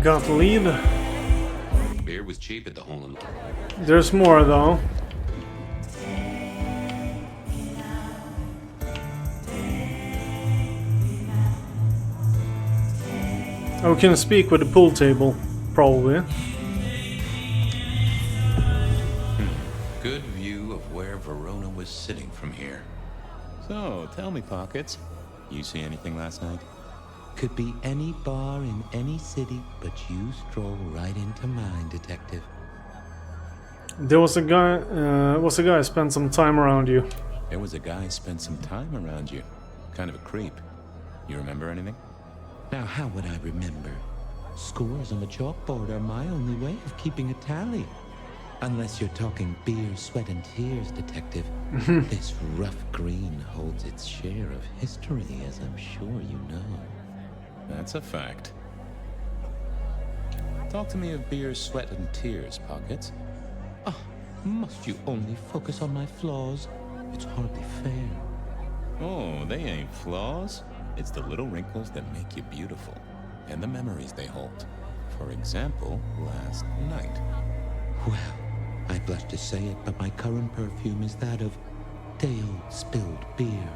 Got lead. Beer was cheap at the hole in. There's more though. Oh, we can speak with the pool table, probably. Good view of where Verona was sitting from here. So, tell me, Pockets, you see anything last night? Could be any bar in any city, but you stroll right into mine, detective. There was a guy spent some time around you. There was a guy spent some time around you. Kind of a creep. You remember anything? Now, how would I remember? Scores on the chalkboard are my only way of keeping a tally. Unless you're talking beer, sweat, and tears, detective. This rough green holds its share of history, as I'm sure you know. That's a fact. Talk to me of beer, sweat, and tears, Pockets. Oh, must you only focus on my flaws? It's hardly fair. Oh, they ain't flaws. It's the little wrinkles that make you beautiful, and the memories they hold. For example, last night. Well, I blush to say it, but my current perfume is that of day-old spilled beer.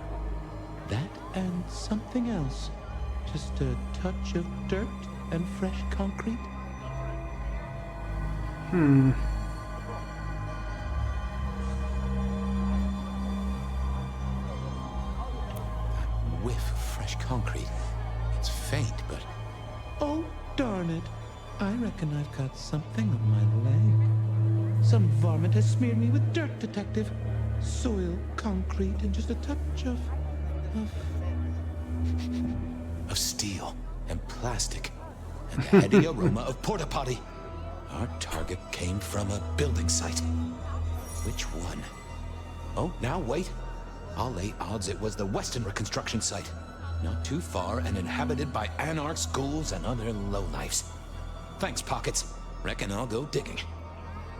That and something else. Just a touch of dirt and fresh concrete. Whiff of fresh concrete. It's faint, but... Oh, darn it. I reckon I've got something on my leg. Some varmint has smeared me with dirt, detective. Soil, concrete, and just a touch of steel and plastic and the heady aroma of porta potty. Our target came from a building site. Which one? Oh, now wait. I'll lay odds it was the Weston reconstruction site. Not too far and inhabited by anarchs, ghouls, and other lowlifes. Thanks, Pockets. Reckon I'll go digging.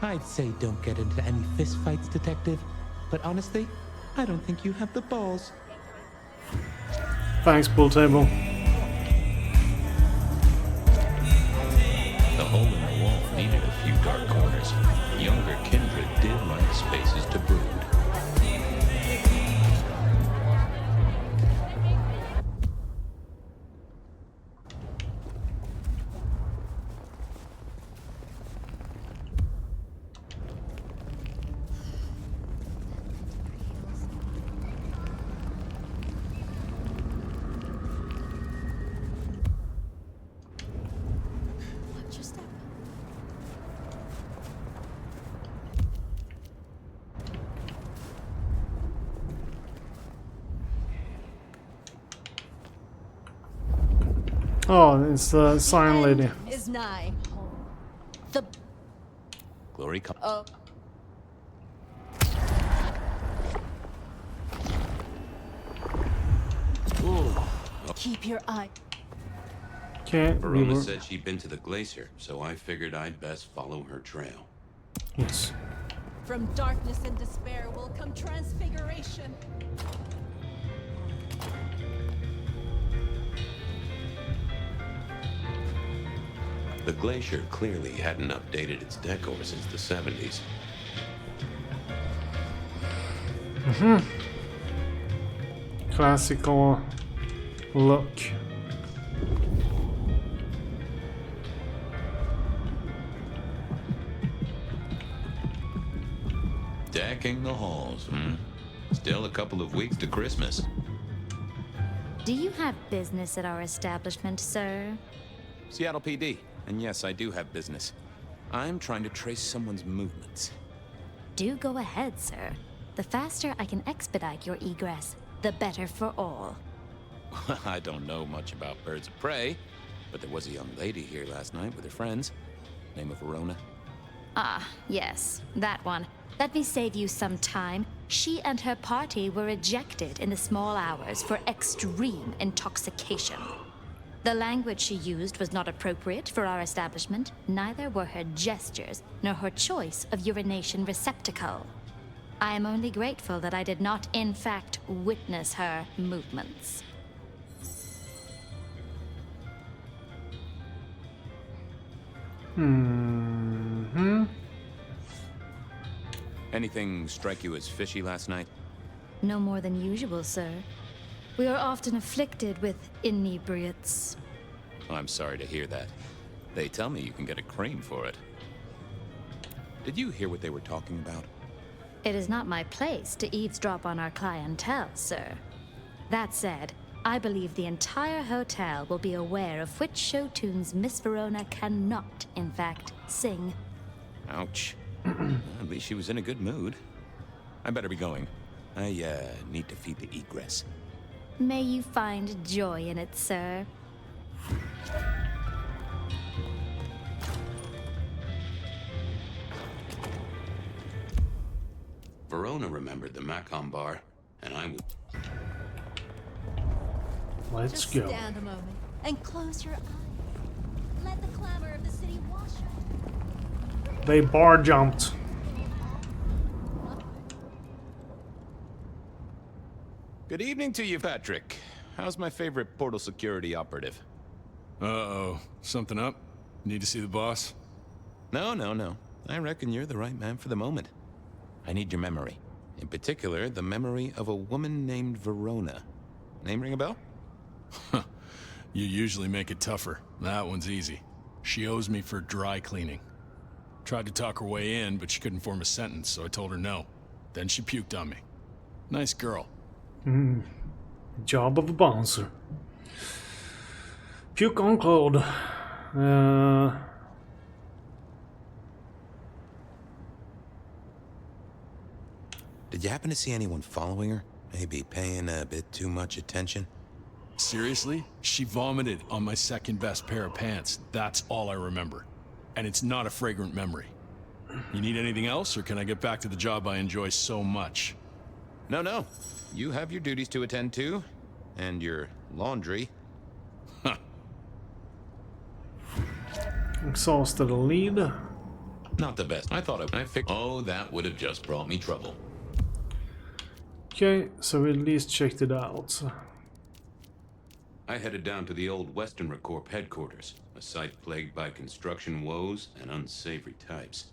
I'd say don't get into any fistfights, detective. But honestly, I don't think you have the balls. Thanks, pool table. The hole in the wall needed a few dark corners. Younger kindred did like spaces to brood. Oh, it's the sign lady. Is nigh. The Glory comes. keep your eye. Okay, Verona said she'd been to the glacier, so I figured I'd best follow her trail. yes. From darkness and despair will come transfiguration. The glacier clearly hadn't updated its decor since the 70s. Classical look. Decking the halls, Still a couple of weeks to Christmas. Do you have business at our establishment, sir? Seattle PD. And yes, I do have business. I'm trying to trace someone's movements. Do go ahead, sir. The faster I can expedite your egress, the better for all. I don't know much about birds of prey, but there was a young lady here last night with her friends. Name of Verona. Ah, yes, that one. Let me save you some time. She and her party were ejected in the small hours for extreme intoxication. The language she used was not appropriate for our establishment. Neither were her gestures, nor her choice of urination receptacle. I am only grateful that I did not, in fact, witness her movements. Hmm. Anything strike you as fishy last night? No more than usual, sir. We are often afflicted with inebriates. I'm sorry to hear that. They tell me you can get a crane for it. Did you hear what they were talking about? It is not my place to eavesdrop on our clientele, sir. That said, I believe the entire hotel will be aware of which show tunes Miss Verona cannot, in fact, sing. Ouch. At least she was in a good mood. I better be going. I, need to feed the egress. May you find joy in it, sir. Verona remembered the Macom bar, and I would. Let's Just go. stand a moment and close your eyes. Let the clamor of the city wash over. They bar jumped. Good evening to you, Patrick. How's my favorite portal security operative? Uh-oh. Something up? Need to see the boss? No. I reckon you're the right man for the moment. I need your memory. In particular, the memory of a woman named Verona. Name ring a bell? You usually make it tougher. That one's easy. She owes me for dry cleaning. Tried to talk her way in, but she couldn't form a sentence, so I told her no. Then she puked on me. Nice girl. Job of a bouncer. Puke on Claude. Did you happen to see anyone following her? Maybe paying a bit too much attention? Seriously? She vomited on my second best pair of pants. That's all I remember. And it's not a fragrant memory. You need anything else, or can I get back to the job I enjoy so much? No. You have your duties to attend to, and your laundry. Exhausted a lead. Not the best. I thought I fixed. Oh, that would have just brought me trouble. Okay, so we at least checked it out. I headed down to the old Western Corp headquarters, a site plagued by construction woes and unsavory types.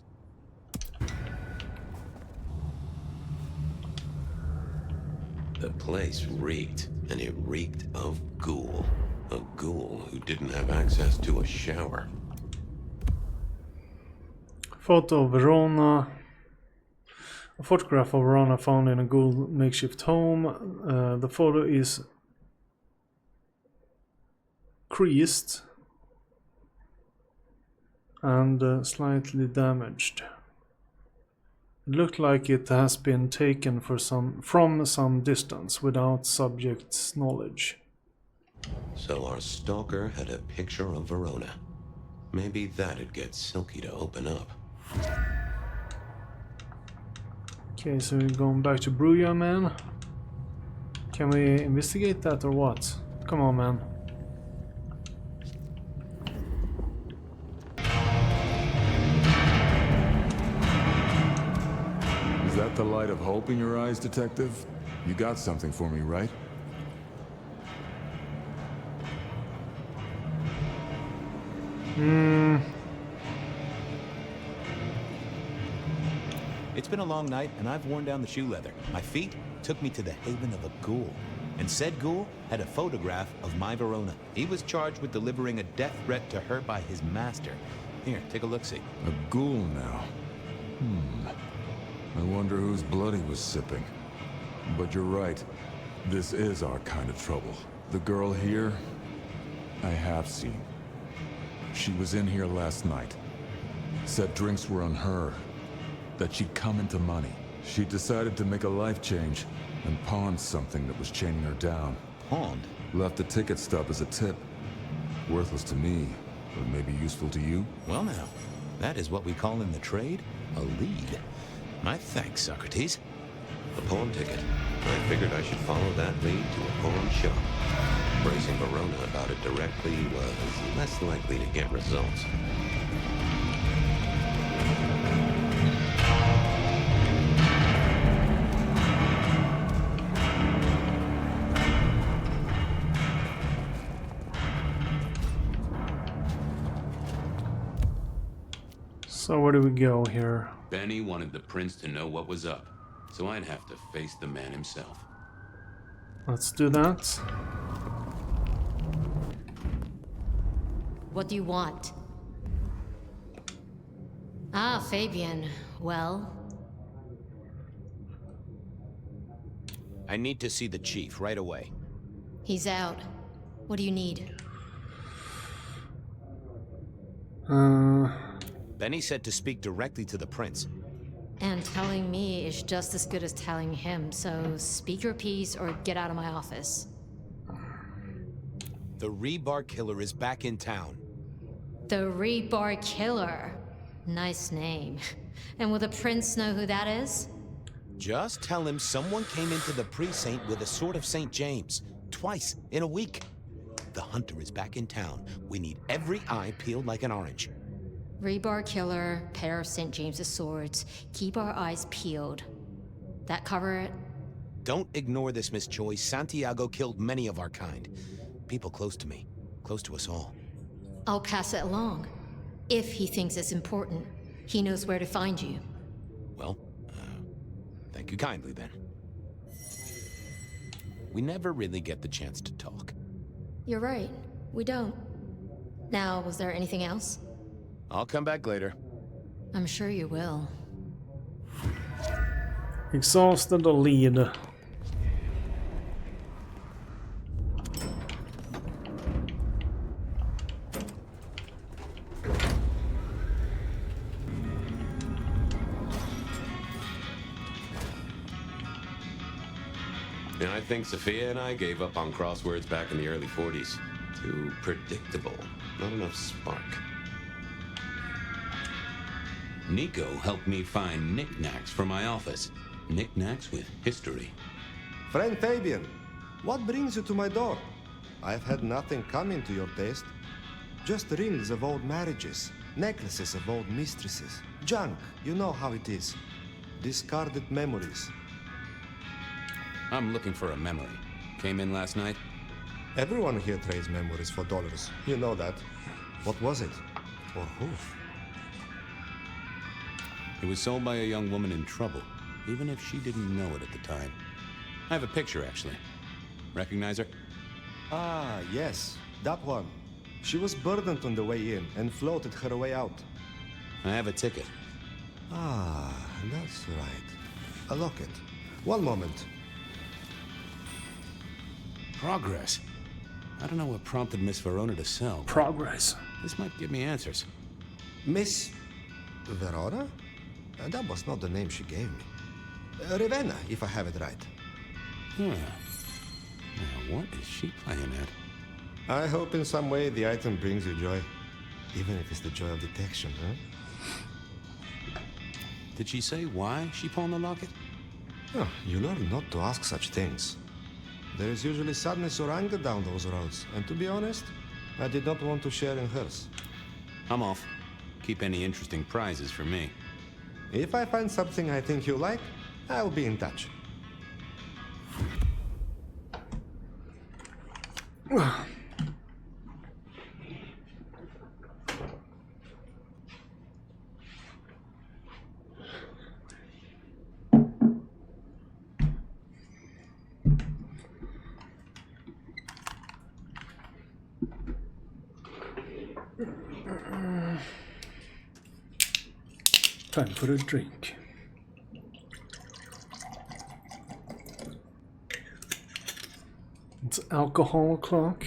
The place reeked, and it reeked of ghoul. A ghoul who didn't have access to a shower. Photo of Verona. A photograph of Verona found in a ghoul makeshift home. The photo is creased and slightly damaged. It looked like it has been taken from some distance without subject's knowledge. So our stalker had a picture of Verona. Maybe that'd get Silky to open up. Okay, so we're going back to Bruja, man. Can we investigate that or what? Come on, man. Is that the light of hope in your eyes, Detective? You got something for me, right? It's been a long night, and I've worn down the shoe leather. My feet took me to the haven of a ghoul. And said ghoul had a photograph of my Verona. He was charged with delivering a death threat to her by his master. Here, take a look-see. A ghoul now. I wonder whose blood he was sipping. But you're right. This is our kind of trouble. The girl here, I have seen. She was in here last night. Said drinks were on her. That she'd come into money. She decided to make a life change and pawned something that was chaining her down. Pawned? Left a ticket stub as a tip. Worthless to me, but maybe useful to you? Well now, that is what we call in the trade a lead. My thanks, Socrates. A pawn ticket. I figured I should follow that lead to a pawn shop. Bracing Verona about it directly was less likely to get results. So where do we go here? Benny wanted the prince to know what was up, so I'd have to face the man himself. Let's do that. What do you want? Ah, Fabian. Well, I need to see the chief right away. he's out. What do you need? Benny said to speak directly to the prince. And telling me is just as good as telling him, so speak your piece or get out of my office. The rebar killer is back in town. The Rebar Killer. Nice name. And will the prince know who that is? Just tell him someone came into the precinct with a sword of St. James. Twice in a week. The hunter is back in town. We need every eye peeled like an orange. Rebar Killer, pair of St. James's swords. Keep our eyes peeled. That cover it? Don't ignore this, Miss Joyce. Santiago killed many of our kind. People close to me. Close to us all. I'll pass it along. If he thinks it's important, he knows where to find you. Well, thank you kindly then. We never really get the chance to talk. You're right. We don't. Now, was there anything else? I'll come back later. I'm sure you will. Exhausted or lead? And I think Sophia and I gave up on crosswords back in the early 40s. Too predictable. Not enough spark. Nico helped me find knickknacks for my office. Knickknacks with history. Friend Fabian, what brings you to my door? I've had nothing coming to your taste. Just rings of old marriages, necklaces of old mistresses. Junk, you know how it is. Discarded memories. I'm looking for a memory. Came in last night? Everyone here trades memories for dollars. You know that. What was it? Or who? It was sold by a young woman in trouble, even if she didn't know it at the time. I have a picture, actually. Recognize her? Ah, yes, that one. She was burdened on the way in and floated her way out. I have a ticket. Ah, that's right. A locket. One moment. Progress. I don't know what prompted Miss Verona to sell. Progress. This might give me answers. Miss Verona? That was not the name she gave me. Ravenna, if I have it right. Huh. Now, what is she playing at? I hope in some way the item brings you joy. Even if it's the joy of detection, huh? Did she say why she pawned the locket? Oh, you learn not to ask such things. There is usually sadness or anger down those roads, and to be honest, I did not want to share in hers. I'm off. Keep any interesting prizes for me. If I find something I think you like, I'll be in touch. Time for a drink. It's alcohol o'clock.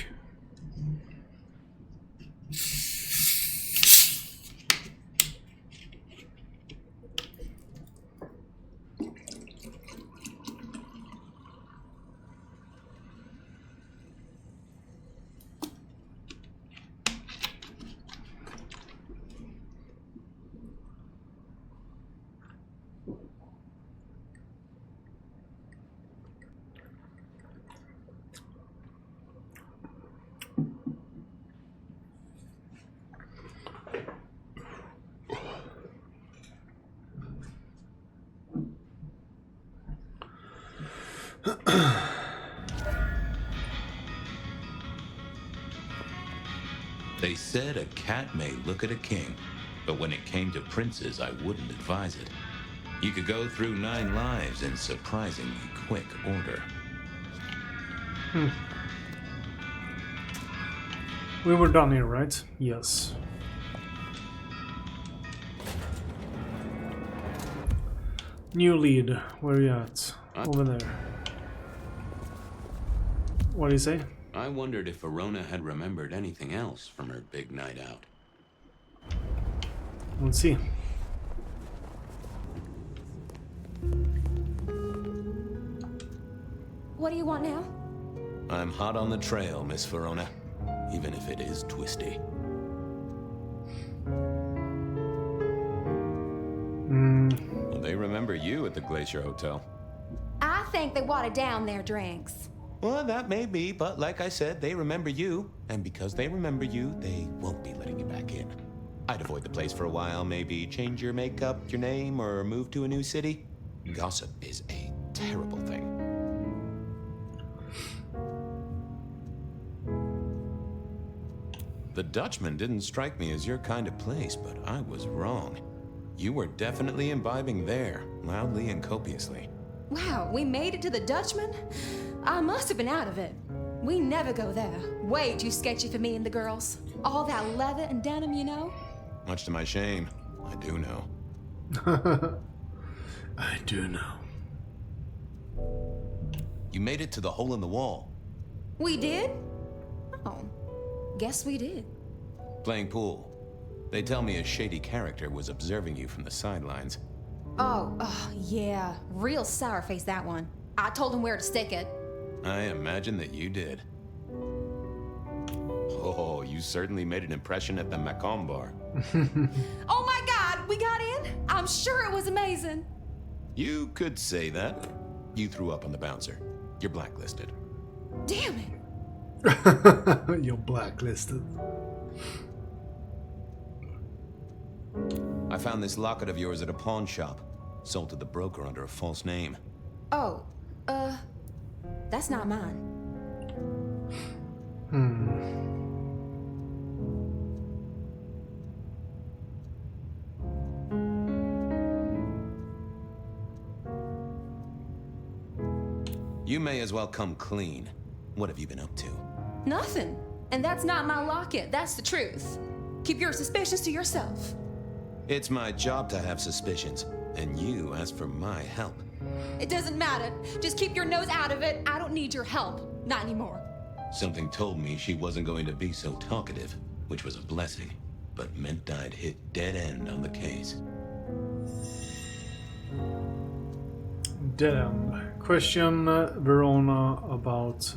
They said a cat may look at a king, But when it came to princes, I wouldn't advise it. You could go through 9 lives in surprisingly quick order. We were done here, right? Yes. New lead. Where are you at? Over there. What do you say? I wondered if Verona had remembered anything else from her big night out. Let's see. What do you want now? I'm hot on the trail, Miss Verona, even if it is twisty. Well, they remember you at the Glacier Hotel. I think they watered down their drinks. Well, that may be, but like I said, they remember you. And because they remember you, they won't be letting you back in. I'd avoid the place for a while, maybe change your makeup, your name, or move to a new city. Gossip is a terrible thing. The Dutchman didn't strike me as your kind of place, but I was wrong. You were definitely imbibing there, loudly and copiously. Wow, we made it to the Dutchman? I must have been out of it. We never go there. Way too sketchy for me and the girls. All that leather and denim, you know? Much to my shame, I do know. I do know. You made it to the hole in the wall. We did? Oh, guess we did. Playing pool. They tell me a shady character was observing you from the sidelines. Oh, yeah. Real sour face, that one. I told him where to stick it. I imagine that you did. Oh, you certainly made an impression at the Macomb bar. Oh my God, we got in? I'm sure it was amazing. You could say that. You threw up on the bouncer. You're blacklisted. Damn it. You're blacklisted. I found this locket of yours at a pawn shop. Sold to the broker under a false name. Oh, that's not mine. You may as well come clean. What have you been up to? Nothing. And that's not my locket. That's the truth. Keep your suspicions to yourself. It's my job to have suspicions, and you asked for my help. It doesn't matter. Just keep your nose out of it. I don't need your help. Not anymore. Something told me she wasn't going to be so talkative, which was a blessing, but meant I'd hit dead end on the case. Dead end. Question Verona about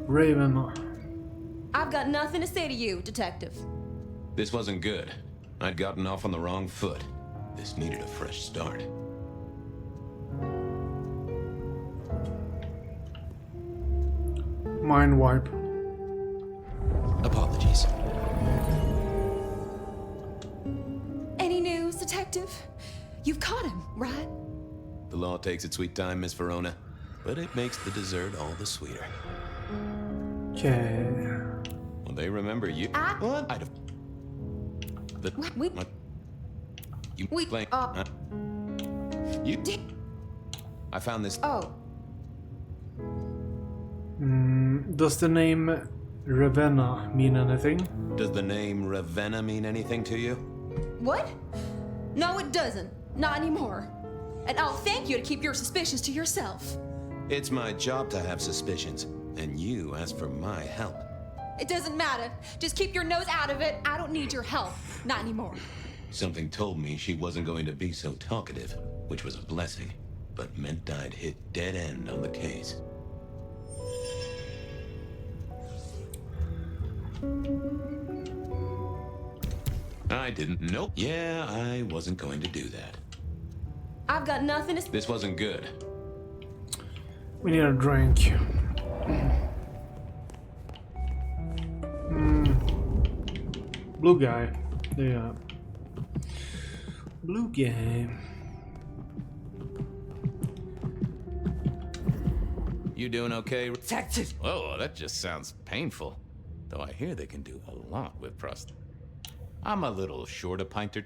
Raven. I've got nothing to say to you, Detective. This wasn't good. I'd gotten off on the wrong foot. This needed a fresh start. Mind wipe. Apologies. Any news, Detective? You've caught him, right? The law takes its sweet time, Miss Verona, but it makes the dessert all the sweeter. Okay. Well, they remember you. What? I'd have... You playing... You did... I found this... Oh. Does the name Ravenna mean anything? Does the name Ravenna mean anything to you? What? No, it doesn't. Not anymore. And I'll thank you to keep your suspicions to yourself. It's my job to have suspicions, and you asked for my help. It doesn't matter. Just keep your nose out of it. I don't need your help. Not anymore. Something told me she wasn't going to be so talkative, which was a blessing, but meant I'd hit dead end on the case. I didn't. Nope. Yeah, I wasn't going to do that. I've got nothing to... This wasn't good. We need a drink. Blue guy. Yeah. Blue guy. You doing okay? Detective. Oh, that just sounds painful. Though I hear they can do a lot with I'm a little short a pint or...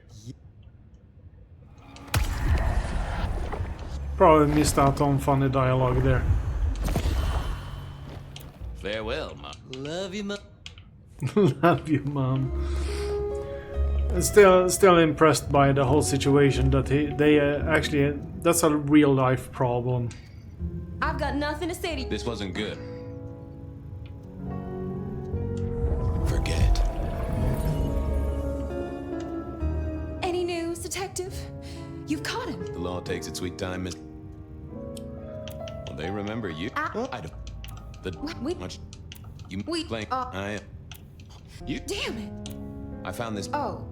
Probably missed out on funny dialogue there. Farewell, Mom. Love you, Mom. Love you, Mom. Still impressed by the whole situation that they actually... That's a real life problem. I've got nothing to say to you. This wasn't good. Forget. Any news, detective? You've caught him. The law takes its sweet time, Miss... Well, they remember you. I don't... We... Much... You... We... Playing... You... Damn it. I found this... Oh,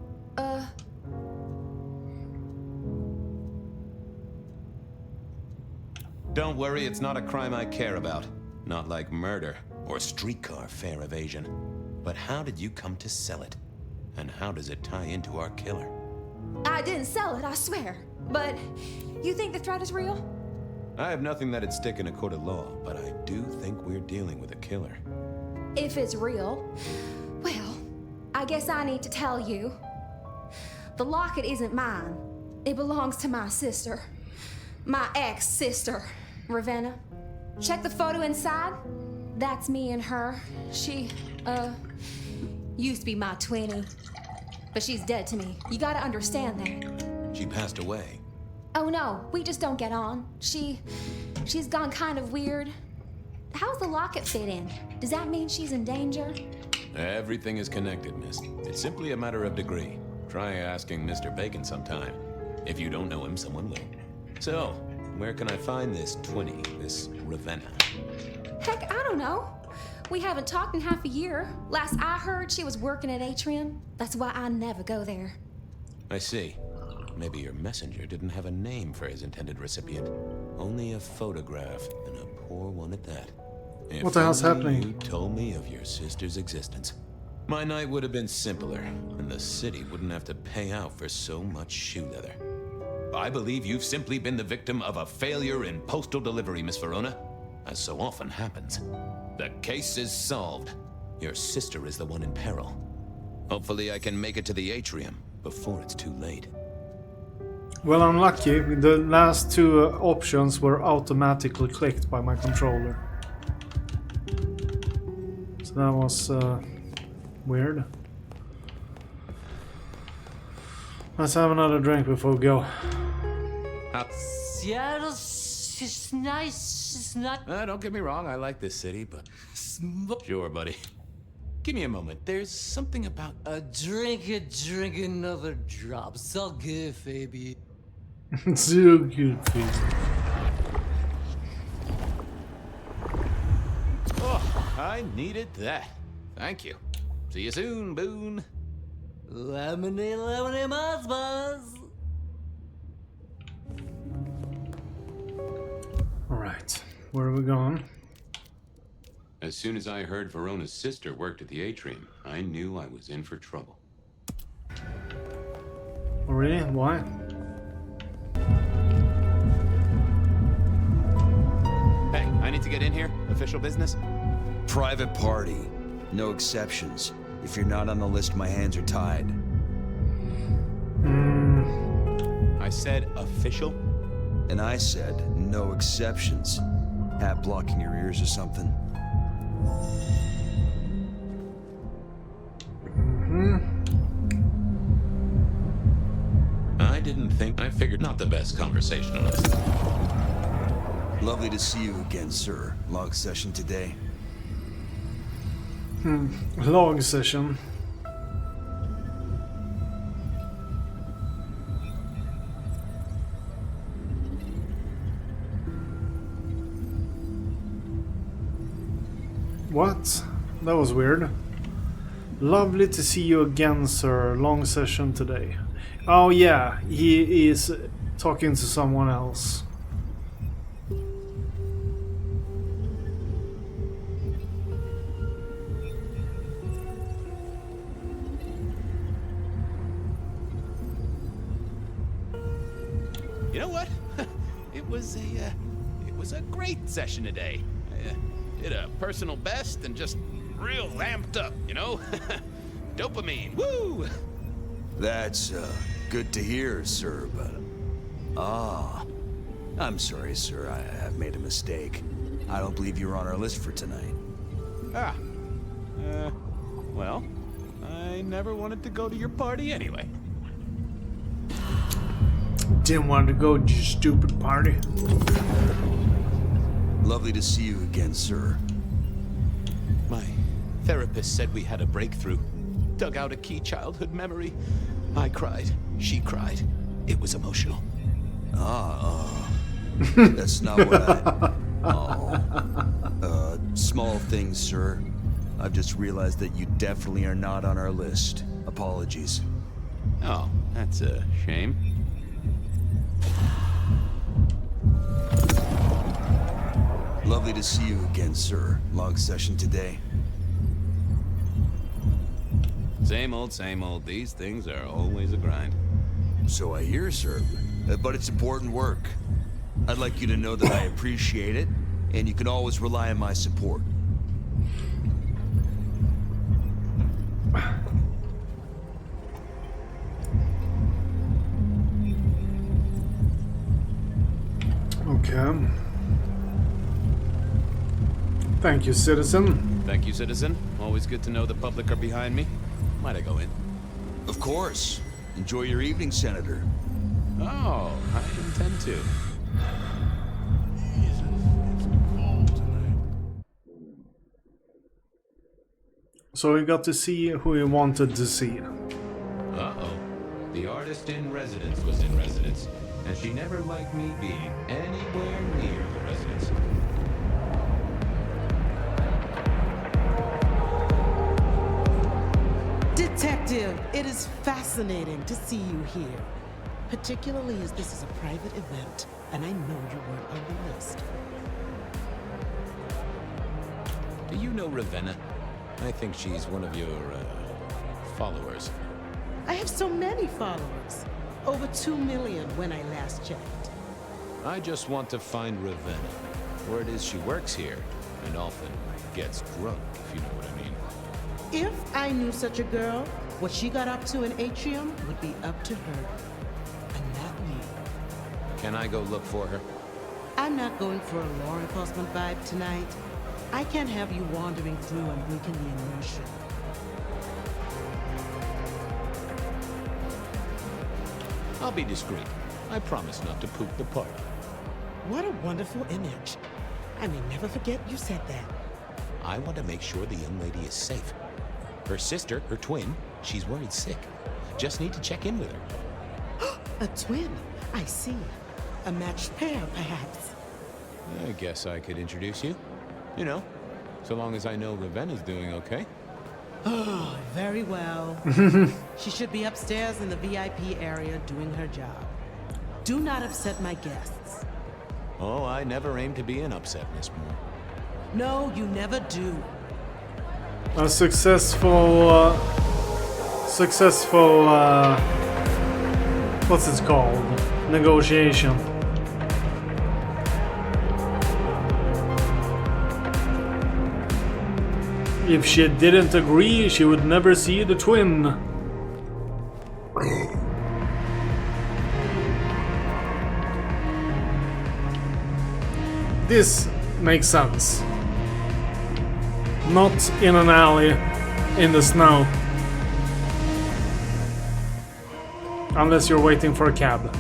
Don't worry, it's not a crime I care about. Not like murder or streetcar fare evasion. But how did you come to sell it? And how does it tie into our killer? I didn't sell it, I swear. But you think the threat is real? I have nothing that'd stick in a court of law, but I do think we're dealing with a killer. If it's real, well, I guess I need to tell you. The locket isn't mine. It belongs to my sister. My ex-sister, Ravenna. Check the photo inside. That's me and her. She, used to be my twinnie. But she's dead to me. You gotta understand that. She passed away. Oh no, we just don't get on. She's gone kind of weird. How's the locket fit in? Does that mean she's in danger? Everything is connected, miss. It's simply a matter of degree. Try asking Mr. Bacon sometime. If you don't know him, someone will. So, where can I find this twinnie, this Ravenna? Heck, I don't know. We haven't talked in half a year. Last I heard, she was working at Atrium. That's why I never go there. I see. Maybe your messenger didn't have a name for his intended recipient. Only a photograph, and a poor one at that. If What the hell's only happening? You told me of your sister's existence. My night would have been simpler, and the city wouldn't have to pay out for so much shoe leather. I believe you've simply been the victim of a failure in postal delivery, Miss Verona, as so often happens. The case is solved. Your sister is the one in peril. Hopefully I can make it to the atrium before it's too late. Well, I'm lucky. The last two options were automatically clicked by my controller. So that was weird. Let's have another drink before we go. Seattle's just nice. It's not... Don't get me wrong, I like this city, but... Sure, buddy. Give me a moment. There's something about... Drink another drop. It's all good, Fabian. So good, Pete. Oh, I needed that. Thank you. See you soon, Boone. Lemonade, buzz. Alright, where are we going? As soon as I heard Verona's sister worked at the atrium, I knew I was in for trouble. Oh, really? Why? Hey, I need to get in here. Official business? Private party. No exceptions. If you're not on the list, my hands are tied. I said official? And I said no exceptions. Hat blocking your ears or something? I didn't think... I figured not the best conversationalist. Lovely to see you again, sir. Log session today. Log session. What? That was weird. Lovely to see you again, sir. Long session today. Oh yeah, he is talking to someone else. You know what? It was a great session today. I did a personal best and just real lamped up, you know? Dopamine, woo! That's, good to hear, sir, but... I'm sorry, sir. I've made a mistake. I don't believe you're on our list for tonight. Well, I never wanted to go to your party anyway. Didn't want to go to your stupid party. Lovely to see you again, sir. My therapist said we had a breakthrough. Dug out a key childhood memory. I cried. She cried. It was emotional. That's not what I... small things, sir. I've just realized that you definitely are not on our list. Apologies. Oh, that's a shame. Lovely to see you again, sir. Long session today. Same old, same old. These things are always a grind. So I hear, sir. But it's important work. I'd like you to know that I appreciate it, and you can always rely on my support. Okay. Thank you, citizen. Thank you, citizen. Always good to know the public are behind me. Might I go in? Of course. Enjoy your evening, Senator. Oh, I intend to. So we got to see who we wanted to see. Uh-oh. The artist in residence was in residence, and she never liked me being anywhere near the residence. Detective, it is fascinating to see you here. Particularly as this is a private event, and I know you weren't on the list. Do you know Ravenna? I think she's one of your, followers. I have so many followers. Over 2 million when I last checked. I just want to find Ravenna. Word is she works here, and often gets drunk, if you know what I mean. If I knew such a girl, what she got up to in Atrium would be up to her. And not me. Can I go look for her? I'm not going for a law enforcement vibe tonight. I can't have you wandering through and breaking the immersion. I'll be discreet. I promise not to poop the party. What a wonderful image. I may never forget you said that. I want to make sure the young lady is safe. Her sister, her twin, she's worried sick. Just need to check in with her. A twin? I see. A matched pair, perhaps. I guess I could introduce you. You know, so long as I know Ravenna's doing okay. Oh, very well. She should be upstairs in the VIP area doing her job. Do not upset my guests. Oh, I never aim to be an upset, Miss Moore. No, you never do. A successful, what's it called? Negotiation. If she didn't agree, she would never see the twin. This makes sense. Not in an alley in the snow. Unless you're waiting for a cab.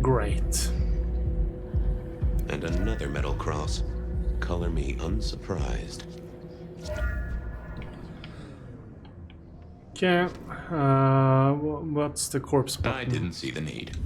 Great. And another metal cross. Color me unsurprised. Okay, what's the corpse button? I didn't see the need.